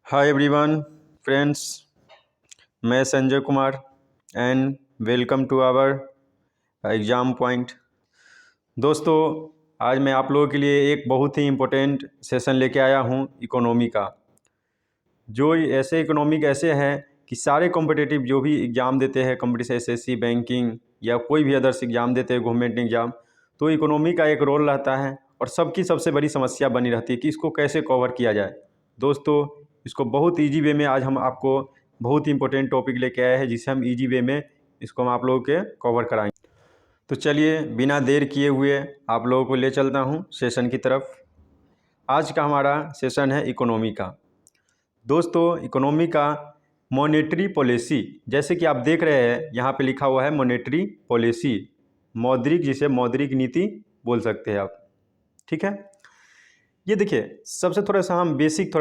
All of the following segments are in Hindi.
हाय एवरीवन फ्रेंड्स, मैं Sanjay Kumar and welcome to our exam point. दोस्तों, आज मैं आप लोगों के लिए एक बहुत ही इम्पोर्टेंट सेशन लेके आया हूँ इकोनॉमी का। जो ऐसे इकोनॉमिक ऐसे हैं कि सारे कॉम्पिटिटिव जो भी एग्ज़ाम देते हैं, कॉम्पिटिशन एसएससी, बैंकिंग या कोई भी अदर्स एग्ज़ाम देते हैं, गवर्नमेंट एग्ज़ाम, तो इकोनॉमी का एक रोल रहता है और सबकी सबसे बड़ी समस्या बनी रहती है कि इसको कैसे कवर किया जाए। दोस्तों, इसको बहुत ईजी वे में आज हम आपको बहुत ही इंपॉर्टेंट टॉपिक लेके आए हैं, जिसे हम ईजी वे में इसको हम आप लोगों के कवर कराएंगे। तो चलिए बिना देर किए हुए आप लोगों को ले चलता हूँ सेशन की तरफ। आज का हमारा सेशन है इकोनॉमी का। दोस्तों, इकोनॉमी का मॉनेटरी पॉलिसी, जैसे कि आप देख रहे हैं यहाँ पे लिखा हुआ है मॉनेटरी पॉलिसी, मौद्रिक, जिसे मौद्रिक नीति बोल सकते हैं आप। ठीक है, ये देखिए सबसे थोड़ा सा हम बेसिक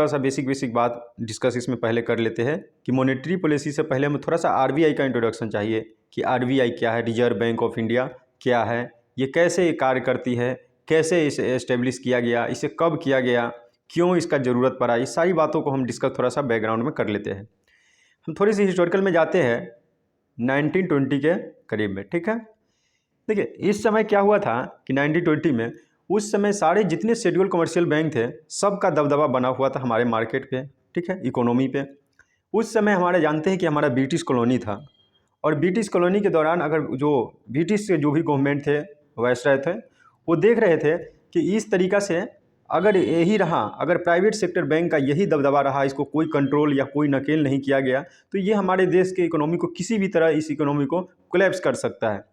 बात डिस्कस इसमें पहले कर लेते हैं कि मॉनेटरी पॉलिसी से पहले हमें थोड़ा सा आरबीआई का इंट्रोडक्शन चाहिए कि आरबीआई क्या है, रिजर्व बैंक ऑफ इंडिया क्या है, ये कैसे कार्य करती है, कैसे इसे एस्टेब्लिश किया गया, इसे कब किया गया, क्यों इसका ज़रूरत पड़ा, इस सारी बातों को हम डिस्कस थोड़ा सा बैकग्राउंड में कर लेते हैं। हम थोड़ी सी हिस्टोरिकल में जाते हैं 1920 के करीब में। ठीक है, देखिए इस समय क्या हुआ था कि 1920 में उस समय सारे जितने शेड्यूल कमर्शियल बैंक थे सबका दबदबा बना हुआ था हमारे मार्केट पे। ठीक है, इकोनॉमी पे। उस समय हमारे जानते हैं कि हमारा ब्रिटिश कॉलोनी था, और ब्रिटिश कॉलोनी के दौरान अगर जो ब्रिटिश के जो भी गवर्नमेंट थे, वायसराय थे, वो देख रहे थे कि इस तरीक़ा से अगर यही रहा, अगर प्राइवेट सेक्टर बैंक का यही दबदबा रहा, इसको कोई कंट्रोल या कोई नकेल नहीं किया गया, तो ये हमारे देश के इकोनॉमी को किसी भी तरह इस इकोनॉमी को कोलैप्स कर सकता है।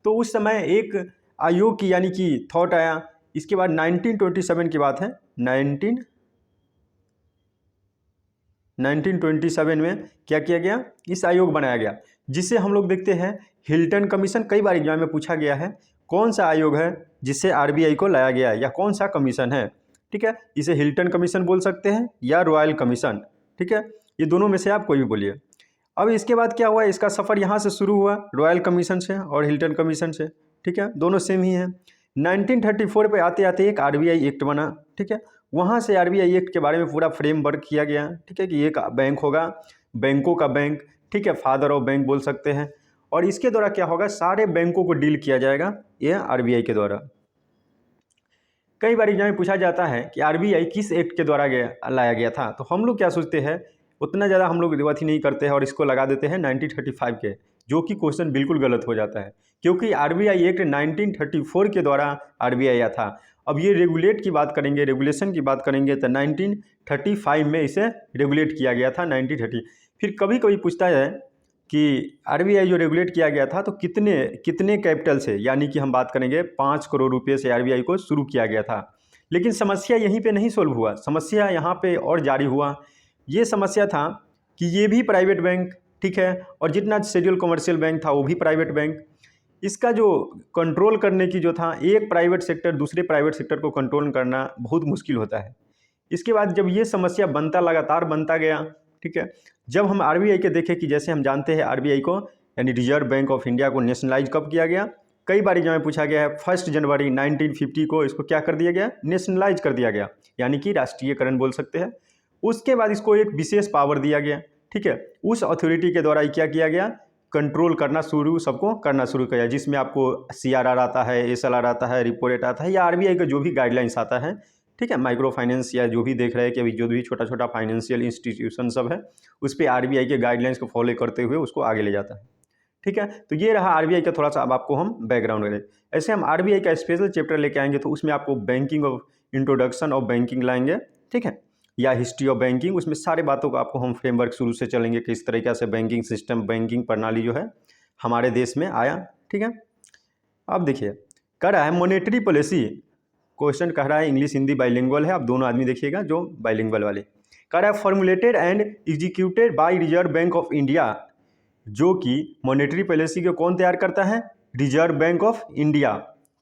तो उस समय एक आयोग की यानी कि थॉट आया। इसके बाद 1927 की बात है, 1927 में क्या किया गया, इस आयोग बनाया गया, जिसे हम लोग देखते हैं हिल्टन कमीशन। कई बार एग्जाम में पूछा गया है कौन सा आयोग है जिससे आरबीआई को लाया गया है, या कौन सा कमीशन है। ठीक है, इसे हिल्टन कमीशन बोल सकते हैं या रॉयल कमीशन। ठीक है, ये दोनों में से आप कोई भी बोलिए। अब इसके बाद क्या हुआ, इसका सफ़र यहाँ से शुरू हुआ, रॉयल कमीशन से और हिल्टन कमीशन से। ठीक है, दोनों सेम ही है। 1934 पे आते आते एक आरबीआई एक्ट बना। ठीक है, वहाँ से आरबीआई एक्ट के बारे में पूरा फ्रेमवर्क किया गया। ठीक है, कि एक बैंक होगा, बैंकों का बैंक। ठीक है, फादर ऑफ बैंक बोल सकते हैं। और इसके द्वारा क्या होगा, सारे बैंकों को डील किया जाएगा ये आरबीआई के द्वारा। कई बार एग्जाम में पूछा जाता है कि आरबीआई किस एक्ट के द्वारा लाया गया था, तो हम लोग क्या सोचते हैं, उतना ज़्यादा हम लोग रिवर्थ नहीं करते हैं और इसको लगा देते हैं 1935 के, जो कि क्वेश्चन बिल्कुल गलत हो जाता है, क्योंकि आरबीआई एक्ट 1934 के द्वारा आरबीआई आया था। अब ये रेगुलेट की बात करेंगे, रेगुलेशन की बात करेंगे, तो 1935 में इसे रेगुलेट किया गया था, 1930। फिर कभी कभी पूछता है कि आरबीआई जो रेगुलेट किया गया था तो कितने कितने कैपिटल से, यानी कि हम बात करेंगे 5 करोड़ रुपये से आरबीआई को शुरू किया गया था। लेकिन समस्या यहीं पे नहीं सोल्व हुआ, समस्या यहाँ पे और जारी हुआ। ये समस्या था कि ये भी प्राइवेट बैंक, ठीक है, और जितना शेड्यूल कमर्शियल बैंक था वो भी प्राइवेट बैंक। इसका जो कंट्रोल करने की जो था, एक प्राइवेट सेक्टर दूसरे प्राइवेट सेक्टर को कंट्रोल करना बहुत मुश्किल होता है। इसके बाद जब ये समस्या बनता, लगातार बनता गया, ठीक है, जब हम आरबीआई के देखें कि जैसे हम जानते हैं आरबीआई को यानी रिजर्व बैंक ऑफ इंडिया को नेशनलाइज कब किया गया, कई बार एग्जाम में पूछा गया है 1 जनवरी 1950 को इसको क्या कर दिया गया, नेशनलाइज कर दिया गया, यानी कि राष्ट्रीयकरण बोल सकते हैं। उसके बाद इसको एक विशेष पावर दिया गया। ठीक है, उस अथॉरिटी के द्वारा क्या किया गया, कंट्रोल करना शुरू, सबको करना शुरू किया, जिसमें आपको सीआरआर आता है, एसएलआर आता है, रिपो रेट आता है, या आरबीआई का जो भी गाइडलाइंस आता है। ठीक है, माइक्रो फाइनेंस या जो भी देख रहे हैं कि अभी जो भी छोटा छोटा फाइनेंशियल इंस्टीट्यूशन सब है, उस पर आरबीआई के गाइडलाइंस को फॉलो करते हुए उसको आगे ले जाता है। ठीक है, तो ये रहा आरबीआई का थोड़ा सा, अब आपको हम बैकग्राउंड करें। ऐसे हम आरबीआई का स्पेशल चैप्टर लेके आएंगे, तो उसमें आपको banking of introduction of banking लाएंगे। ठीक है, या हिस्ट्री ऑफ बैंकिंग, उसमें सारे बातों को आपको हम फ्रेमवर्क शुरू से चलेंगे, किस तरीके से बैंकिंग सिस्टम, बैंकिंग प्रणाली जो है हमारे देश में आया। ठीक है, अब देखिए कह रहा है मॉनेटरी पॉलिसी, क्वेश्चन कह रहा है इंग्लिश हिंदी बाइलिंगुअल है, आप दोनों आदमी देखिएगा जो बाइलिंगुअल वाले। कह रहा है formulated and executed by reserve bank of India, जो कि मॉनेटरी पॉलिसी को कौन तैयार करता है, रिजर्व बैंक ऑफ इंडिया।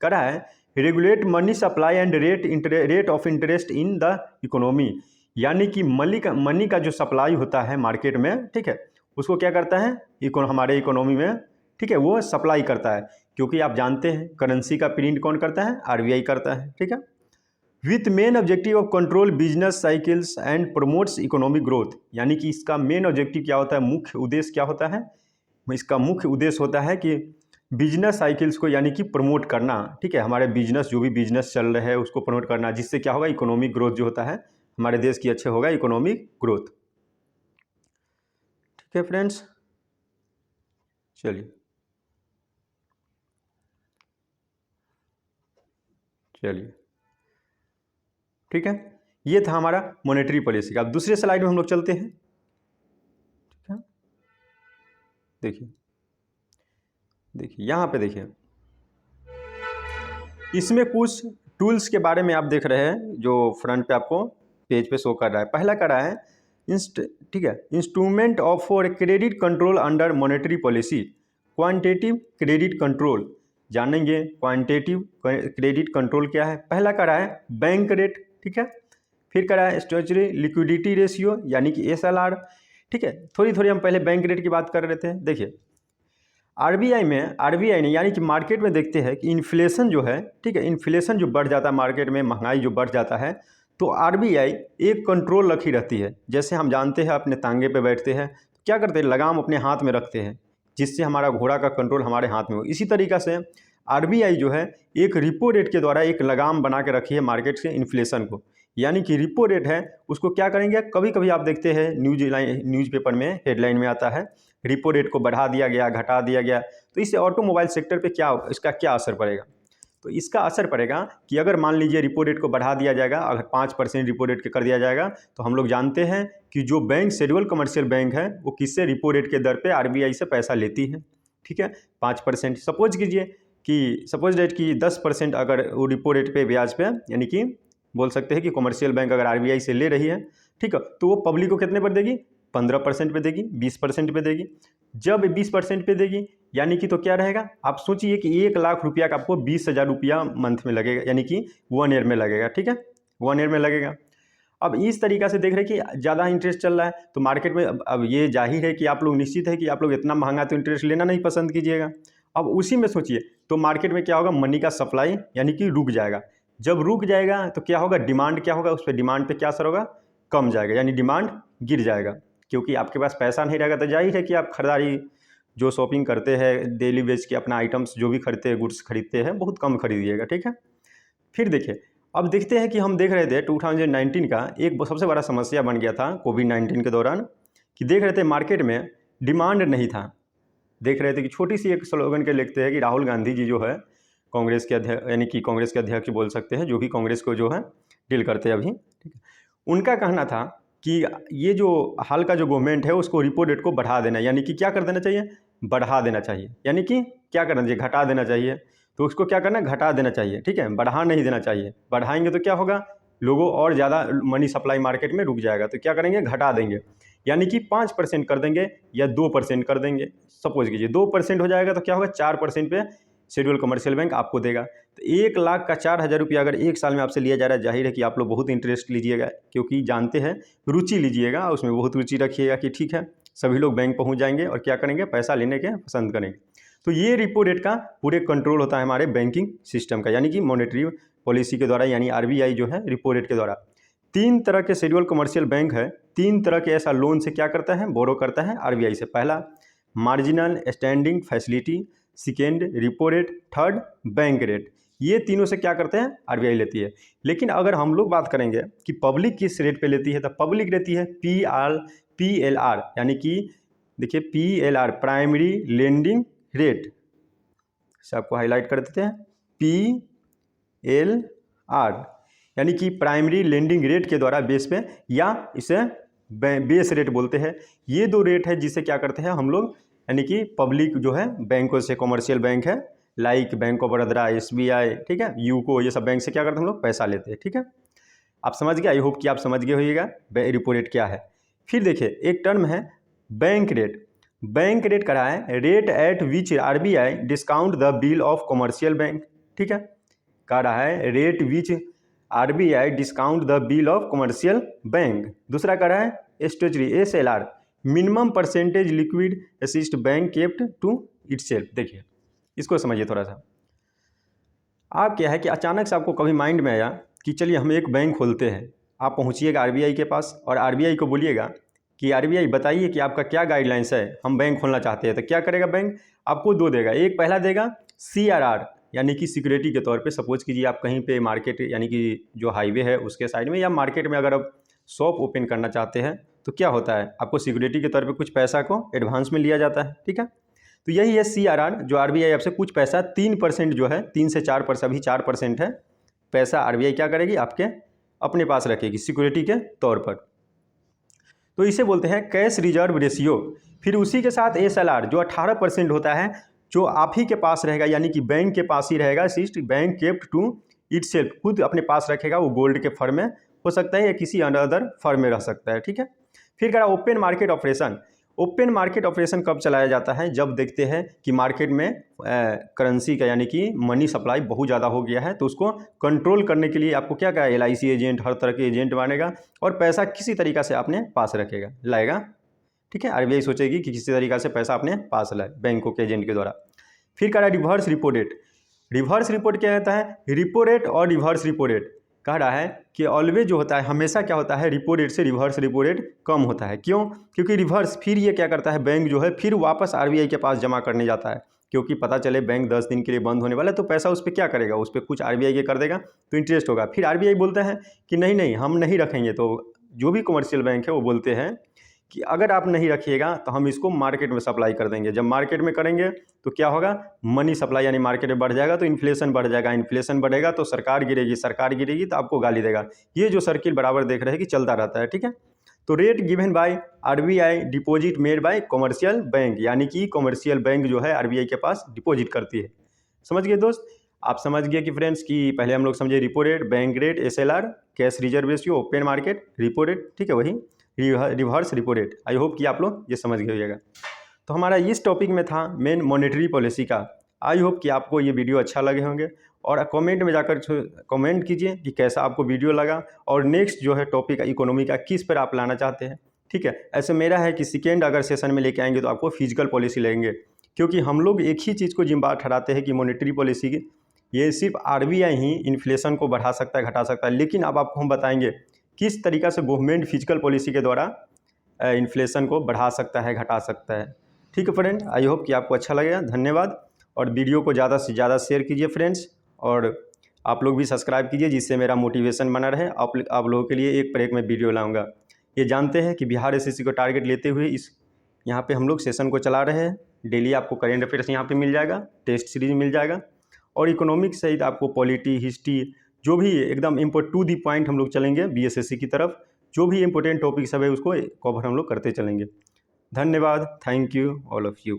कह रहा है regulate money supply and rate of interest in the economy, यानी कि मनी का जो सप्लाई होता है मार्केट में, ठीक है, उसको क्या करता है, हमारे इकोनॉमी में, ठीक है, वो सप्लाई करता है। क्योंकि आप जानते हैं करेंसी का प्रिंट कौन करता है, आरबीआई करता है। ठीक है, with main objective of control business cycles and promotes economic growth, यानी कि इसका मेन ऑब्जेक्टिव क्या होता है, मुख्य उद्देश्य क्या होता है, इसका मुख्य उद्देश्य होता है कि बिजनेस साइकिल्स को यानी कि प्रमोट करना, ठीक है, हमारे बिजनेस जो भी बिजनेस चल रहे हैं उसको प्रमोट करना, जिससे क्या होगा, इकोनॉमिक ग्रोथ जो होता है हमारे देश की अच्छे होगा, इकोनॉमिक ग्रोथ। ठीक है फ्रेंड्स, चलिए ठीक है, ये था हमारा मॉनेटरी पॉलिसी का। अब दूसरे स्लाइड में हम लोग चलते हैं। ठीक है, देखिए यहाँ पे देखिए, इसमें कुछ टूल्स के बारे में आप देख रहे हैं जो फ्रंट पे आपको पेज पे शो कर रहा है। पहला कर रहा है ठीक है, instrument of for credit control under monetary policy, quantitative credit control जानेंगे। क्वांटिटेटिव क्रेडिट कंट्रोल क्या है? पहला कर रहा है बैंक रेट, ठीक है, फिर कर रहा है स्टैट्यूटरी लिक्विडिटी रेशियो यानी कि SLR। ठीक है, थोड़ी हम पहले बैंक रेट की बात कर रहे थे। देखिए आरबीआई ने यानी कि मार्केट में देखते हैं कि इन्फ्लेशन जो है, ठीक है, इन्फ्लेशन जो बढ़ जाता है मार्केट में, महंगाई जो बढ़ जाता है, तो आरबीआई एक कंट्रोल रखी रहती है। जैसे हम जानते हैं अपने तांगे पे बैठते हैं, क्या करते हैं, लगाम अपने हाथ में रखते हैं जिससे हमारा घोड़ा का कंट्रोल हमारे हाथ में हो। इसी तरीक़ा से आरबीआई जो है एक रिपो रेट के द्वारा एक लगाम बना के रखी है मार्केट से इन्फ्लेशन को, यानी कि रिपो रेट है उसको क्या करेंगे, कभी कभी आप देखते हैं न्यूज़पेपर में हेडलाइन में आता है रिपो रेट को बढ़ा दिया गया, घटा दिया गया, तो इससे ऑटोमोबाइल सेक्टर पे इसका क्या असर पड़ेगा? तो इसका असर पड़ेगा कि अगर मान लीजिए रिपो रेट को बढ़ा दिया जाएगा, अगर 5% रिपो रेट के कर दिया जाएगा, तो हम लोग जानते हैं कि जो बैंक शेड्यूल कमर्शियल बैंक है वो किससे रिपो रेट के दर पे आरबीआई से पैसा लेती है। ठीक है, 5%। सपोज डेट की 10% अगर वो रिपो रेट पे ब्याज पे, यानी कि बोल सकते हैं कि कमर्शियल बैंक अगर आरबीआई से ले रही है, ठीक है, तो वो पब्लिक को कितने पर देगी, 15% पे देगी, 20% पे देगी। जब 20% पे देगी यानी कि तो क्या रहेगा, आप सोचिए कि 1,00,000 रुपया का आपको 20,000 रुपया मंथ में लगेगा, यानी कि 1 ईयर में लगेगा। ठीक है, 1 ईयर में लगेगा। अब इस तरीक़ा से देख रहे हैं कि ज़्यादा इंटरेस्ट चल रहा है तो मार्केट में अब ये जाहिर है कि आप लोग निश्चित है कि आप लोग इतना महंगा तो इंटरेस्ट लेना नहीं पसंद कीजिएगा। अब उसी में सोचिए तो मार्केट में क्या होगा, मनी का सप्लाई यानी कि रुक जाएगा। जब रुक जाएगा तो क्या होगा, डिमांड क्या होगा, उस पर डिमांड पे क्या असर होगा, कम जाएगा, यानी डिमांड गिर जाएगा। क्योंकि आपके पास पैसा नहीं रहेगा तो जाहिर है कि आप खरीदारी जो शॉपिंग करते हैं डेली बेस के अपना आइटम्स जो भी खरीदते हैं, गुड्स खरीदते हैं, बहुत कम खरीदिएगा। ठीक है, फिर देखिए, अब देखते हैं कि हम देख रहे थे 2019 का एक सबसे बड़ा समस्या बन गया था कोविड-19 के दौरान, कि देख रहे थे मार्केट में डिमांड नहीं था। देख रहे थे कि छोटी सी एक स्लोगन के लिखते हैं कि राहुल गांधी जी जो है कांग्रेस के अध्यक्ष, यानी कि कांग्रेस के अध्यक्ष बोल सकते हैं, जो कि कांग्रेस को जो है डील करते हैं अभी, ठीक है, उनका कहना था कि ये जो हाल का जो गवर्नमेंट है उसको रिपो रेट को बढ़ा देना, यानी कि क्या कर देना चाहिए, बढ़ा देना चाहिए, यानी कि क्या करना चाहिए, घटा देना चाहिए। तो उसको क्या करना है, घटा देना चाहिए। ठीक है, बढ़ा नहीं देना चाहिए। बढ़ाएंगे तो क्या होगा, लोगों और ज़्यादा मनी सप्लाई मार्केट में रुक जाएगा। तो क्या करेंगे, घटा देंगे, यानी कि 5% कर देंगे या 2% कर देंगे। सपोज कीजिए 2% हो जाएगा तो क्या होगा, 4% पे शेड्यूल कमर्शियल बैंक आपको देगा। तो 1,00,000 का 4,000 रुपया अगर एक साल में आपसे लिया जा रहा है, जाहिर है कि आप लोग बहुत इंटरेस्ट लीजिएगा, क्योंकि जानते हैं रुचि लीजिएगा, उसमें बहुत रुचि रखिएगा कि ठीक है सभी लोग बैंक पहुंच जाएंगे और क्या करेंगे, पैसा लेने के पसंद करेंगे। तो ये रिपो रेट का पूरे कंट्रोल होता है हमारे बैंकिंग सिस्टम का, यानी कि मॉनेटरी पॉलिसी के द्वारा, यानी आरबीआई जो है रिपो रेट के द्वारा। 3 तरह के शेड्यूल कमर्शियल बैंक है, 3 तरह के ऐसा लोन से क्या करता है, बोरो करता है आरबीआई से। पहला marginal standing facility, second repo rate, third bank rate. ये तीनों से क्या करते हैं, आरबीआई लेती है। लेकिन अगर हम लोग बात करेंगे कि पब्लिक किस रेट पे लेती है, तो पब्लिक लेती है PLR, यानी कि देखिए PLR प्राइमरी लेंडिंग रेट, इसे आपको हाईलाइट कर देते हैं, PLR यानी कि प्राइमरी लेंडिंग रेट के द्वारा बेस पे, या इसे बेस रेट बोलते हैं। ये 2 रेट है जिसे क्या करते हैं हम लोग, यानी कि पब्लिक जो है बैंकों से, कमर्शियल बैंक है like bank of Baroda, SBI, ठीक है, यूको, ये सब बैंक से क्या करते हैं हम लोग, पैसा लेते हैं। ठीक है, आप समझ गए, आई होप कि आप समझ गए होइएगा रिपो रेट क्या है। फिर देखिए एक टर्म है बैंक रेट। बैंक रेट करा है rate at which RBI discount the bill of commercial bank. ठीक है, कह रहा है rate which RBI discount the bill of commercial bank. दूसरा कह रहा है statutory SLR minimum percentage liquid asset bank kept to itself. देखिए इसको समझिए थोड़ा सा। आप क्या है कि अचानक से आपको कभी माइंड में आया कि चलिए हम एक बैंक खोलते हैं। आप पहुँचिएगा आरबीआई के पास और आरबीआई को बोलिएगा कि आरबीआई बताइए कि आपका क्या गाइडलाइंस है, हम बैंक खोलना चाहते हैं। तो क्या करेगा बैंक? आपको दो देगा। एक पहला देगा CRR यानी कि सिक्योरिटी के तौर पे। सपोज कीजिए आप कहीं पे मार्केट यानी कि जो हाईवे है उसके साइड में या मार्केट में अगर आप शॉप ओपन करना चाहते हैं तो क्या होता है, आपको सिक्योरिटी के तौर पे कुछ पैसा को एडवांस में लिया जाता है। ठीक है, तो यही है CRR, जो आरबीआई आपसे कुछ पैसा 3% जो है, 3 से 4%, अभी 4% है पैसा आरबीआई क्या करेगी, आपके अपने पास रखेगी सिक्योरिटी के तौर पर। तो इसे बोलते हैं कैश रिजर्व रेशियो। फिर उसी के साथ SLR जो 18% होता है, जो आप ही के पास रहेगा, यानी कि बैंक के पास ही रहेगा। Asset bank kept to itself, खुद अपने पास रखेगा। वो गोल्ड के फर्म में हो सकता है या किसी अदर फर्म में रह सकता है। ठीक है, फिर कह रहा open market operation. Open market operation कब चलाया जाता है? जब देखते हैं कि मार्केट में करेंसी का यानी कि मनी सप्लाई बहुत ज़्यादा हो गया है, तो उसको कंट्रोल करने के लिए आपको क्या क्या LIC एजेंट, हर तरह के एजेंट बनेगा और पैसा किसी तरीका से अपने पास रखेगा, लाएगा। ठीक है, आरबीआई सोचेगी कि किसी तरीका से पैसा अपने पास लाए बैंकों के एजेंट के द्वारा। फिर कह रहा है reverse repo rate. Reverse repo rate क्या कहता है? रिपो रेट और रिवर्स रिपो रेट कह रहा है कि ऑलवेज जो होता है, हमेशा क्या होता है, रिपो रेट से रिवर्स रिपो रेट कम होता है। क्यों? क्योंकि रिवर्स फिर ये क्या करता है, बैंक जो है फिर वापस आरबीआई के पास जमा करने जाता है। क्योंकि पता चले बैंक 10 दिन के लिए बंद होने वाला है, तो पैसा उस पर क्या करेगा, उस पर कुछ आरबीआई के कर देगा तो इंटरेस्ट होगा। फिर आरबीआई बोलते हैं कि नहीं नहीं हम नहीं रखेंगे। तो जो भी कमर्शियल बैंक है वो बोलते हैं कि अगर आप नहीं रखिएगा तो हम इसको मार्केट में सप्लाई कर देंगे। जब मार्केट में करेंगे तो क्या होगा, मनी सप्लाई यानी मार्केट में बढ़ जाएगा तो इन्फ्लेशन बढ़ जाएगा, इन्फ्लेशन बढ़ेगा तो सरकार गिरेगी, सरकार गिरेगी तो आपको गाली देगा। ये जो सर्किल बराबर देख रहे हैं कि चलता रहता है। ठीक है, तो rate given by RBI deposit made by commercial bank, यानी कि कमर्शियल बैंक जो है आरबीआई के पास डिपॉजिट करती है। समझ गए दोस्त? आप समझ गए कि फ्रेंड्स कि पहले हम लोग समझे repo rate, bank rate, SLR, cash reserve ratio, open market, repo rate. ठीक है, वही reverse repo rate. I hope कि आप लोग ये समझ गए होइएगा। तो हमारा इस टॉपिक में था मेन मॉनेटरी पॉलिसी का। आई होप कि आपको ये वीडियो अच्छा लगे होंगे और कमेंट में जाकर कमेंट कीजिए कि कैसा आपको वीडियो लगा और नेक्स्ट जो है टॉपिक इकोनॉमी का किस पर आप लाना चाहते हैं। ठीक है, ऐसे मेरा है कि सेकेंड अगर सेशन में लेके आएंगे तो आपको फिजिकल पॉलिसी लेंगे, क्योंकि हम लोग एक ही चीज़ को जिम्मेदार ठहराते हैं कि मॉनेटरी पॉलिसी की ये सिर्फ आरबीआई ही इन्फ्लेशन को बढ़ा सकता है, घटा सकता है। लेकिन अब आपको हम बताएंगे किस तरीक़ा से गवर्नमेंट फिजिकल पॉलिसी के द्वारा इन्फ्लेशन को बढ़ा सकता है, घटा सकता है। ठीक है फ्रेंड, आई होप कि आपको अच्छा लगेगा। धन्यवाद, और वीडियो को ज़्यादा से ज़्यादा शेयर कीजिए फ्रेंड्स, और आप लोग भी सब्सक्राइब कीजिए जिससे मेरा मोटिवेशन बना रहे। आप लोगों के लिए एक पर एक मैं वीडियो लाऊंगा। ये जानते हैं कि बिहार SSC को टारगेट लेते हुए इस यहाँ पे हम लोग सेशन को चला रहे हैं। डेली आपको करेंट अफेयर्स यहाँ पे मिल जाएगा, टेस्ट सीरीज मिल जाएगा, और इकोनॉमिक्स सहित आपको पॉलिटी, हिस्ट्री, जो भी एकदम इम्पोर्ट टू दी पॉइंट हम लोग चलेंगे BSSC की तरफ। जो भी इंपॉर्टेंट टॉपिक सब है उसको कवर हम लोग करते चलेंगे। धन्यवाद, thank you all of you.